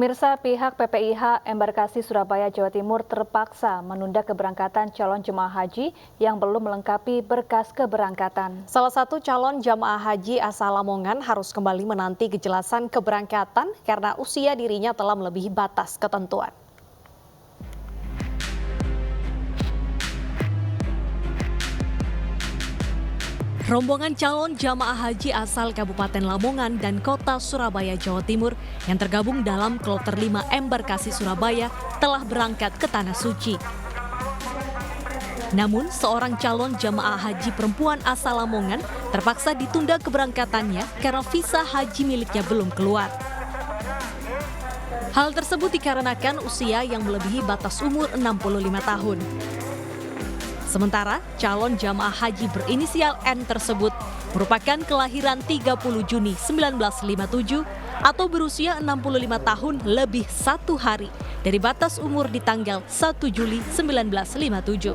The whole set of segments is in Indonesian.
Pemirsa, pihak PPIH Embarkasi Surabaya, Jawa Timur terpaksa menunda keberangkatan calon jemaah haji yang belum melengkapi berkas keberangkatan. Salah satu calon jemaah haji asal Lamongan harus kembali menanti kejelasan keberangkatan karena usia dirinya telah melebihi batas ketentuan. Rombongan calon jamaah haji asal Kabupaten Lamongan dan Kota Surabaya, Jawa Timur yang tergabung dalam Kloter 5 Embarkasi Surabaya telah berangkat ke Tanah Suci. Namun, seorang calon jamaah haji perempuan asal Lamongan terpaksa ditunda keberangkatannya karena visa haji miliknya belum keluar. Hal tersebut dikarenakan usia yang melebihi batas umur 65 tahun. Sementara calon jamaah haji berinisial N tersebut merupakan kelahiran 30 Juni 1957 atau berusia 65 tahun lebih 1 hari dari batas umur di tanggal 1 Juli 1957.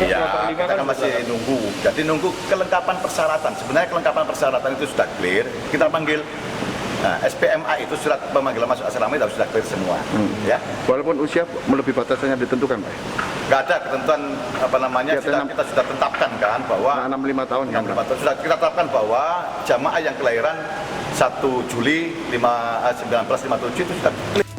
Ya, kita kan masih nunggu. Jadi nunggu kelengkapan persyaratan. Sebenarnya kelengkapan persyaratan itu sudah clear. Kita panggil SPMA itu surat pemanggilan masuk asrama itu sudah clear semua. Ya. Walaupun usia melebihi batasannya ditentukan, Pak. Nggak ada ketentuan kita sudah tetapkan kan bahwa 65 tahun kan. Sudah kita tetapkan bahwa jamaah yang kelahiran 1 Juli 1957 itu sudah clear.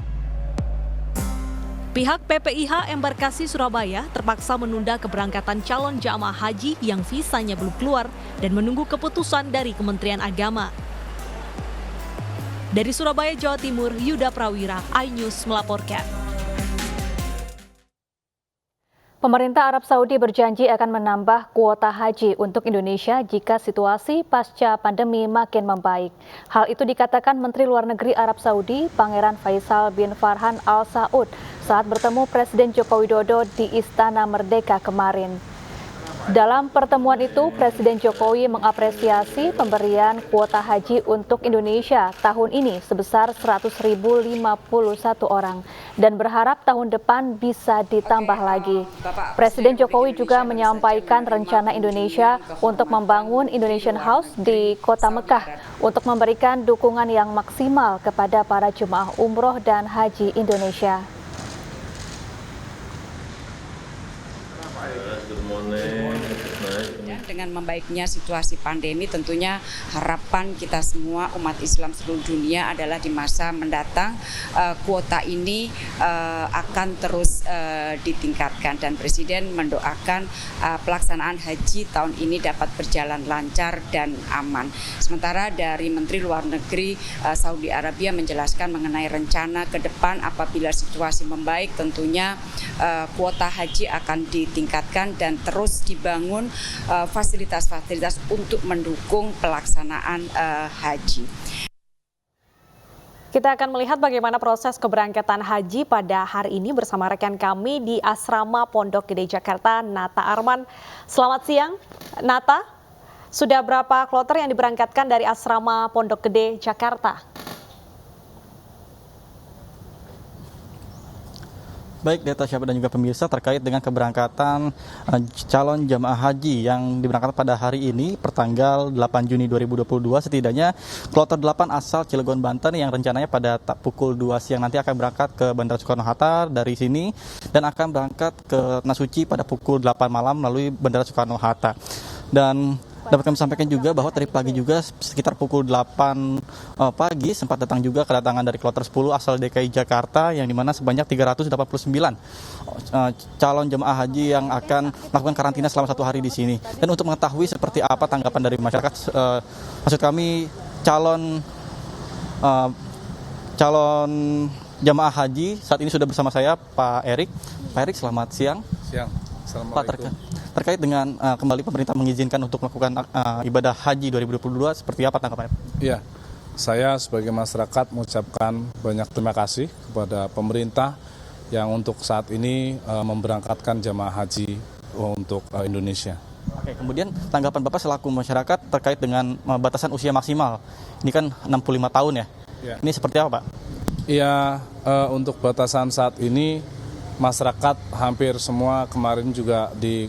Pihak PPIH Embarkasi Surabaya terpaksa menunda keberangkatan calon jamaah haji yang visanya belum keluar dan menunggu keputusan dari Kementerian Agama. Dari Surabaya, Jawa Timur, Yuda Prawira, iNews melaporkan. Pemerintah Arab Saudi berjanji akan menambah kuota haji untuk Indonesia jika situasi pasca pandemi makin membaik. Hal itu dikatakan Menteri Luar Negeri Arab Saudi, Pangeran Faisal bin Farhan Al Saud, saat bertemu Presiden Joko Widodo di Istana Merdeka kemarin. Dalam pertemuan itu, Presiden Jokowi mengapresiasi pemberian kuota haji untuk Indonesia tahun ini sebesar 100.051 orang dan berharap tahun depan bisa ditambah lagi. Presiden Jokowi juga menyampaikan rencana Indonesia untuk membangun Indonesian House di Kota Mekah untuk memberikan dukungan yang maksimal kepada para jemaah umroh dan haji Indonesia. Dengan membaiknya situasi pandemi, tentunya harapan kita semua umat Islam seluruh dunia adalah di masa mendatang kuota ini akan terus ditingkatkan dan Presiden mendoakan pelaksanaan haji tahun ini dapat berjalan lancar dan aman. Sementara dari Menteri Luar Negeri Saudi Arabia menjelaskan mengenai rencana ke depan apabila situasi membaik, tentunya kuota haji akan ditingkatkan dan terus dibangun fasilitas-fasilitas untuk mendukung pelaksanaan haji. Kita akan melihat bagaimana proses keberangkatan haji pada hari ini bersama rekan kami di Asrama Pondok Gede Jakarta, Nata Arman. Selamat siang, Nata. Sudah berapa kloter yang diberangkatkan dari Asrama Pondok Gede Jakarta? Baik, Deta Syabda dan juga pemirsa terkait dengan keberangkatan calon jamaah haji yang diberangkatkan pada hari ini pertanggal 8 Juni 2022 setidaknya kloter 8 asal Cilegon, Banten yang rencananya pada pukul 2 siang nanti akan berangkat ke Bandara Soekarno-Hatta dari sini dan akan berangkat ke Tanah Suci pada pukul 8 malam melalui Bandara Soekarno-Hatta. Dan dapat kami sampaikan juga bahwa tadi pagi juga sekitar pukul 8 pagi sempat datang juga kedatangan dari kloter 10 asal DKI Jakarta yang dimana sebanyak 389 calon jemaah haji yang akan melakukan karantina selama 1 hari di sini. Dan untuk mengetahui seperti apa tanggapan dari masyarakat, maksud kami calon jemaah haji saat ini sudah bersama saya Pak Erik. Pak Erik, selamat siang. Siang. Assalamualaikum. Terkait dengan kembali pemerintah mengizinkan untuk melakukan ibadah haji 2022, seperti apa tanggapannya? Iya, saya sebagai masyarakat mengucapkan banyak terima kasih kepada pemerintah yang untuk saat ini memberangkatkan jamaah haji untuk Indonesia. Oke, kemudian tanggapan Bapak selaku masyarakat terkait dengan batasan usia maksimal. Ini kan 65 tahun ya? Ya. Ini seperti apa, Pak? Iya, untuk batasan saat ini masyarakat hampir semua kemarin juga di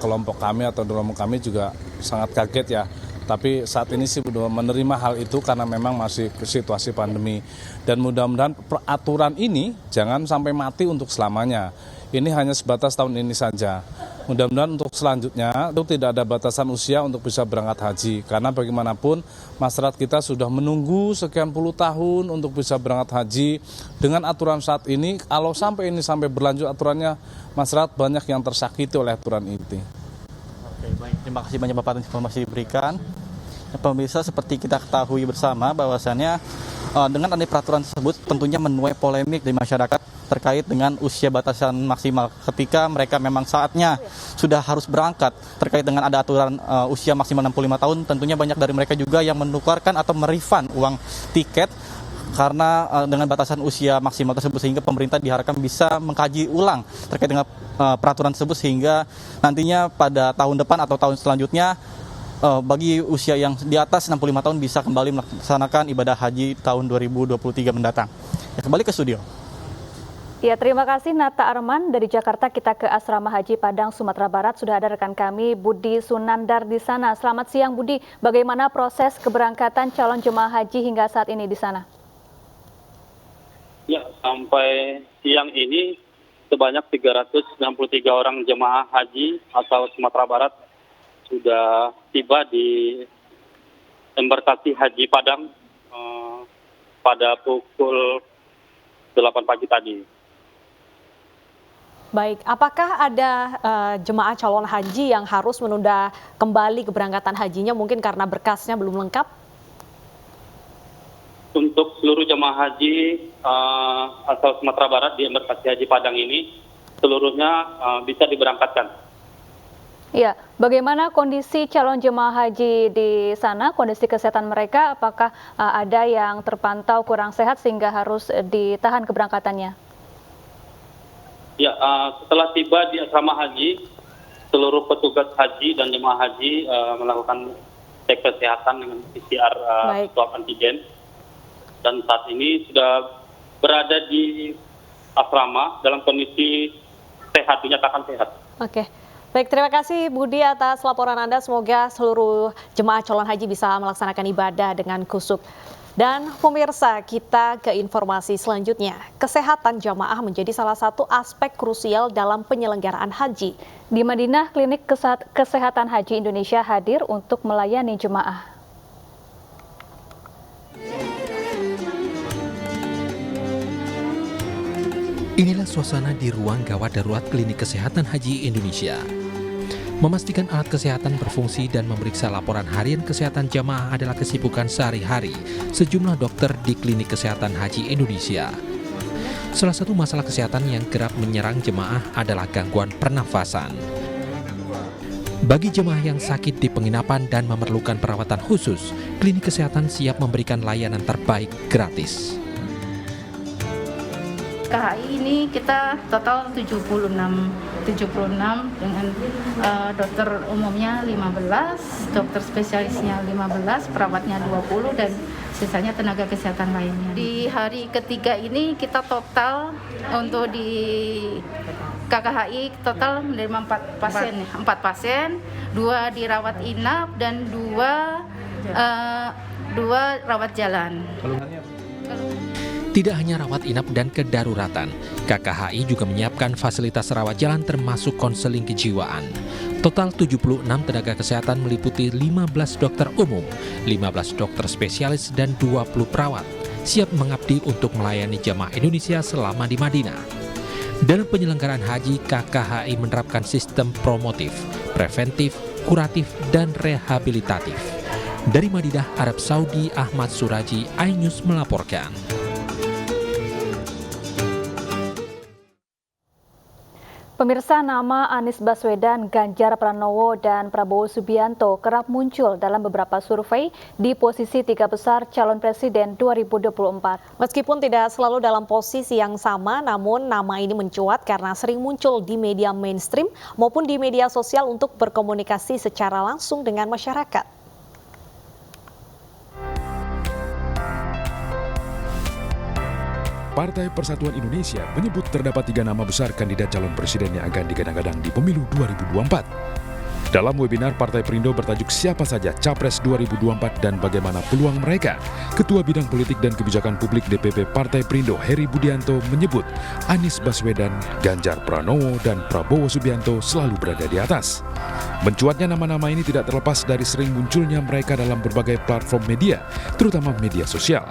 kelompok kami atau di rombongan kami juga sangat kaget ya Tapi saat ini sih sudah menerima hal itu karena memang masih situasi pandemi. Dan mudah-mudahan peraturan ini jangan sampai mati untuk selamanya. Ini hanya sebatas tahun ini saja. Mudah-mudahan untuk selanjutnya itu tidak ada batasan usia untuk bisa berangkat haji. Karena bagaimanapun masyarakat kita sudah menunggu sekian puluh tahun untuk bisa berangkat haji. Dengan aturan saat ini, kalau sampai berlanjut aturannya, masyarakat banyak yang tersakiti oleh aturan itu. Oke, baik. Terima kasih banyak Bapak atas informasi diberikan. Pemirsa, seperti kita ketahui bersama bahwasannya dengan adanya peraturan tersebut tentunya menuai polemik di masyarakat terkait dengan usia batasan maksimal ketika mereka memang saatnya sudah harus berangkat. Terkait dengan ada aturan usia maksimal 65 tahun, tentunya banyak dari mereka juga yang menukarkan atau merefund uang tiket karena dengan batasan usia maksimal tersebut, sehingga pemerintah diharapkan bisa mengkaji ulang terkait dengan peraturan tersebut sehingga nantinya pada tahun depan atau tahun selanjutnya bagi usia yang di atas 65 tahun bisa kembali melaksanakan ibadah haji tahun 2023 mendatang. Ya, kembali ke studio. Ya, terima kasih Nata Arman dari Jakarta. Kita ke Asrama Haji Padang, Sumatera Barat. Sudah ada rekan kami Budi Sunandar di sana. Selamat siang Budi, bagaimana proses keberangkatan calon jemaah haji hingga saat ini di sana? Ya, sampai siang ini sebanyak 393 orang jemaah haji asal Sumatera Barat sudah tiba di embarkasi Haji Padang pada pukul 8 pagi tadi. Baik, apakah ada jemaah calon haji yang harus menunda kembali keberangkatan hajinya mungkin karena berkasnya belum lengkap? Untuk seluruh jemaah haji asal Sumatera Barat di embarkasi Haji Padang ini seluruhnya bisa diberangkatkan. Ya, bagaimana kondisi calon jemaah haji di sana, kondisi kesehatan mereka, apakah ada yang terpantau kurang sehat sehingga harus ditahan keberangkatannya? Ya, setelah tiba di asrama haji, seluruh petugas haji dan jemaah haji melakukan cek kesehatan dengan PCR swab antigen, dan saat ini sudah berada di asrama dalam kondisi sehat, dinyatakan sehat. Oke. Baik, terima kasih Budi atas laporan Anda. Semoga seluruh jemaah calon haji bisa melaksanakan ibadah dengan khusyuk. Dan pemirsa, kita ke informasi selanjutnya. Kesehatan jamaah menjadi salah satu aspek krusial dalam penyelenggaraan haji. Di Madinah, Klinik Kesehatan Haji Indonesia hadir untuk melayani jemaah. Inilah suasana di ruang gawat darurat Klinik Kesehatan Haji Indonesia. Memastikan alat kesehatan berfungsi dan memeriksa laporan harian kesehatan jamaah adalah kesibukan sehari-hari sejumlah dokter di Klinik Kesehatan Haji Indonesia. Salah satu masalah kesehatan yang kerap menyerang jemaah adalah gangguan pernafasan. Bagi jemaah yang sakit di penginapan dan memerlukan perawatan khusus, Klinik Kesehatan siap memberikan layanan terbaik gratis. KHI ini kita total 76 dengan dokter umumnya 15, dokter spesialisnya 15, perawatnya 20 dan sisanya tenaga kesehatan lainnya. Di hari ketiga ini kita total untuk di KKHI total menerima 4 pasien, 2 dirawat inap dan 2 rawat jalan. Tidak hanya rawat inap dan kedaruratan, KKHI juga menyiapkan fasilitas rawat jalan termasuk konseling kejiwaan. Total 76 tenaga kesehatan meliputi 15 dokter umum, 15 dokter spesialis, dan 20 perawat, siap mengabdi untuk melayani jamaah Indonesia selama di Madinah. Dalam penyelenggaraan haji, KKHI menerapkan sistem promotif, preventif, kuratif, dan rehabilitatif. Dari Madinah, Arab Saudi, Ahmad Suraji, iNews melaporkan. Pemirsa, nama Anies Baswedan, Ganjar Pranowo, dan Prabowo Subianto kerap muncul dalam beberapa survei di posisi 3 besar calon presiden 2024. Meskipun tidak selalu dalam posisi yang sama, namun nama ini mencuat karena sering muncul di media mainstream maupun di media sosial untuk berkomunikasi secara langsung dengan masyarakat. Partai Persatuan Indonesia menyebut terdapat 3 nama besar kandidat calon presiden yang akan digadang-gadang di pemilu 2024. Dalam webinar Partai Perindo bertajuk Siapa Saja Capres 2024 dan Bagaimana Peluang Mereka, Ketua Bidang Politik dan Kebijakan Publik DPP Partai Perindo Heri Budianto menyebut Anies Baswedan, Ganjar Pranowo, dan Prabowo Subianto selalu berada di atas. Mencuatnya nama-nama ini tidak terlepas dari sering munculnya mereka dalam berbagai platform media, terutama media sosial.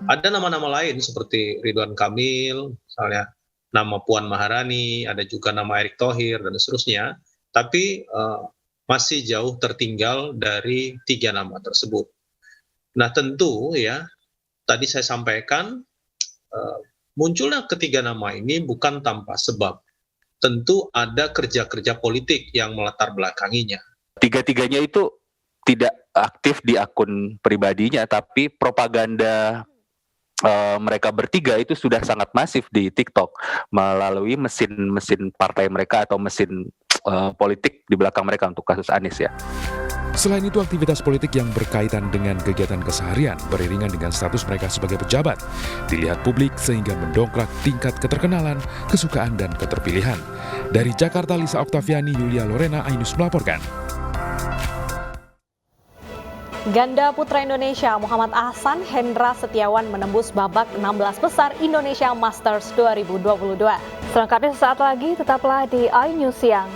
Ada nama-nama lain seperti Ridwan Kamil, misalnya nama Puan Maharani, ada juga nama Erick Thohir, dan seterusnya. Tapi masih jauh tertinggal dari 3 nama tersebut. Nah tentu ya, tadi saya sampaikan, munculnya ketiga nama ini bukan tanpa sebab. Tentu ada kerja-kerja politik yang melatar belakanginya. Tiga-tiganya itu tidak aktif di akun pribadinya, tapi propaganda mereka bertiga itu sudah sangat masif di TikTok melalui mesin partai mereka atau mesin politik di belakang mereka untuk kasus Anies ya. Selain itu, aktivitas politik yang berkaitan dengan kegiatan keseharian beriringan dengan status mereka sebagai pejabat dilihat publik sehingga mendongkrak tingkat keterkenalan, kesukaan, dan keterpilihan. Dari Jakarta, Lisa Oktaviani, Yulia Lorena, Ainus melaporkan. Ganda putra Indonesia Muhammad Ahsan Hendra Setiawan menembus babak 16 besar Indonesia Masters 2022. Selengkapnya sesaat lagi, tetaplah di iNews Siang.